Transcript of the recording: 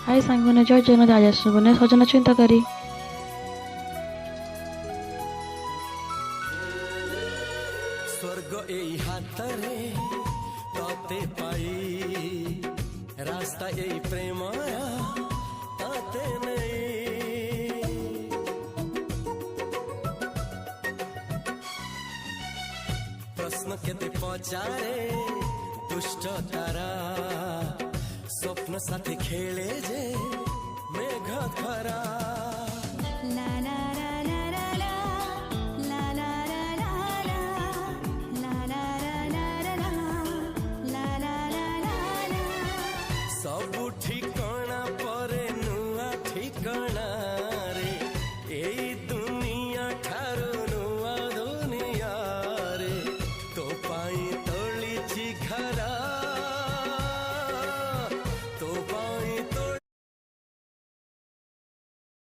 हाय सांगने जय जगन्नाथ आज आसने सजन चिंताकारी स्वर्ग এই হাতরে তাতে পাই রাস্তা এই প্রেম তাতে নেই প্রশ্ন কেতে পচারে দুষ্ট তারা স্বপ্ন সাথে খেলে যে মেঘ খরা